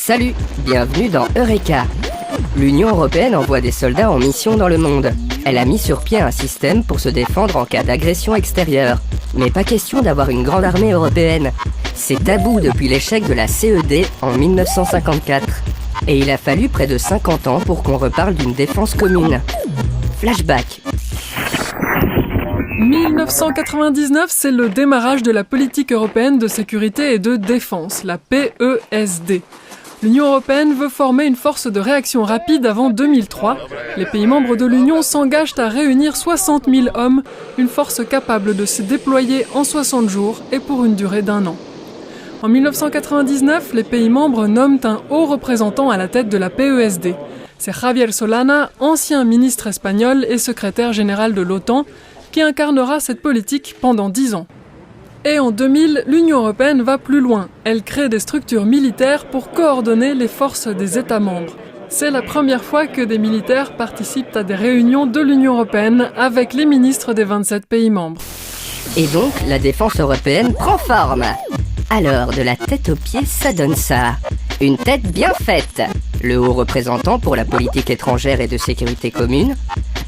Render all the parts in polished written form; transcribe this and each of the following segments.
Salut, bienvenue dans Eureka. L'Union européenne envoie des soldats en mission dans le monde. Elle a mis sur pied un système pour se défendre en cas d'agression extérieure. Mais pas question d'avoir une grande armée européenne. C'est tabou depuis l'échec de la CED en 1954. Et il a fallu près de 50 ans pour qu'on reparle d'une défense commune. Flashback. 1999, c'est le démarrage de la politique européenne de sécurité et de défense, la PESD. L'Union européenne veut former une force de réaction rapide avant 2003. Les pays membres de l'Union s'engagent à réunir 60 000 hommes, une force capable de se déployer en 60 jours et pour une durée d'1 an. En 1999, les pays membres nomment un haut représentant à la tête de la PESD. C'est Javier Solana, ancien ministre espagnol et secrétaire général de l'OTAN, qui incarnera cette politique pendant 10 ans. Et en 2000, l'Union européenne va plus loin. Elle crée des structures militaires pour coordonner les forces des États membres. C'est la première fois que des militaires participent à des réunions de l'Union européenne avec les ministres des 27 pays membres. Et donc, la défense européenne prend forme. Alors, de la tête aux pieds, ça donne ça. Une tête bien faite. Le haut représentant pour la politique étrangère et de sécurité commune.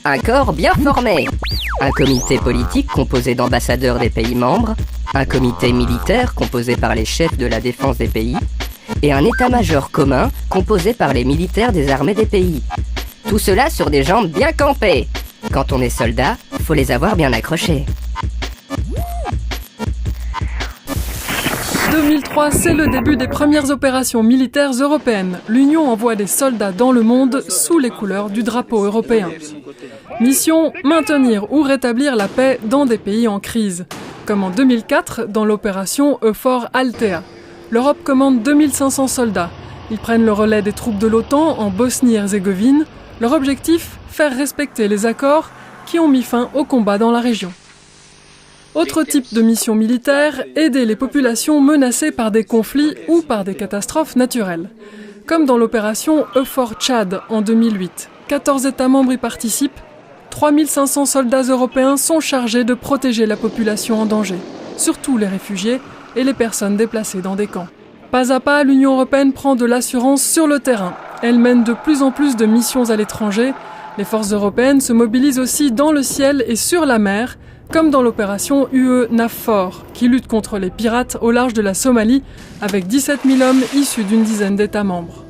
Un corps bien formé. Un comité politique composé d'ambassadeurs des pays membres. Un comité militaire composé par les chefs de la défense des pays. Et un état-major commun composé par les militaires des armées des pays. Tout cela sur des jambes bien campées. Quand on est soldat, faut les avoir bien accrochés. 2003, c'est le début des premières opérations militaires européennes. L'Union envoie des soldats dans le monde sous les couleurs du drapeau européen. Mission, maintenir ou rétablir la paix dans des pays en crise. Comme en 2004, dans l'opération Eufor Althea. L'Europe commande 2500 soldats. Ils prennent le relais des troupes de l'OTAN en Bosnie-Herzégovine. Leur objectif, faire respecter les accords qui ont mis fin au combat dans la région. Autre type de mission militaire, aider les populations menacées par des conflits ou par des catastrophes naturelles. Comme dans l'opération Eufor Tchad en 2008. 14 États membres y participent. 3500 soldats européens sont chargés de protéger la population en danger, surtout les réfugiés et les personnes déplacées dans des camps. Pas à pas, l'Union européenne prend de l'assurance sur le terrain. Elle mène de plus en plus de missions à l'étranger. Les forces européennes se mobilisent aussi dans le ciel et sur la mer, comme dans l'opération UE NAVFOR, qui lutte contre les pirates au large de la Somalie, avec 17 000 hommes issus d'une dizaine d'États membres.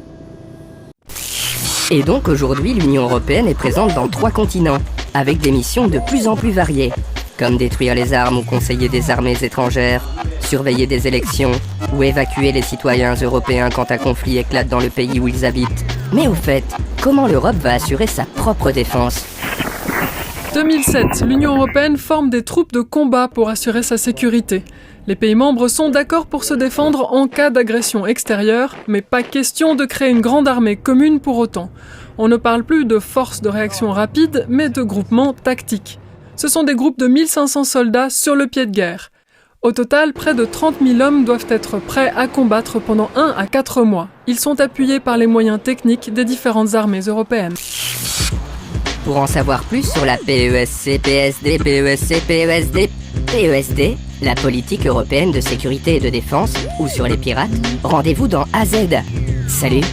Et donc aujourd'hui, l'Union européenne est présente dans 3 continents, avec des missions de plus en plus variées, comme détruire les armes ou conseiller des armées étrangères, surveiller des élections, ou évacuer les citoyens européens quand un conflit éclate dans le pays où ils habitent. Mais au fait, comment l'Europe va assurer sa propre défense ? 2007, l'Union européenne forme des troupes de combat pour assurer sa sécurité. Les pays membres sont d'accord pour se défendre en cas d'agression extérieure, mais pas question de créer une grande armée commune pour autant. On ne parle plus de forces de réaction rapide, mais de groupements tactiques. Ce sont des groupes de 1500 soldats sur le pied de guerre. Au total, près de 30 000 hommes doivent être prêts à combattre pendant 1 à 4 mois. Ils sont appuyés par les moyens techniques des différentes armées européennes. Pour en savoir plus sur la PESD, la politique européenne de sécurité et de défense, ou sur les pirates, rendez-vous dans AZ. Salut!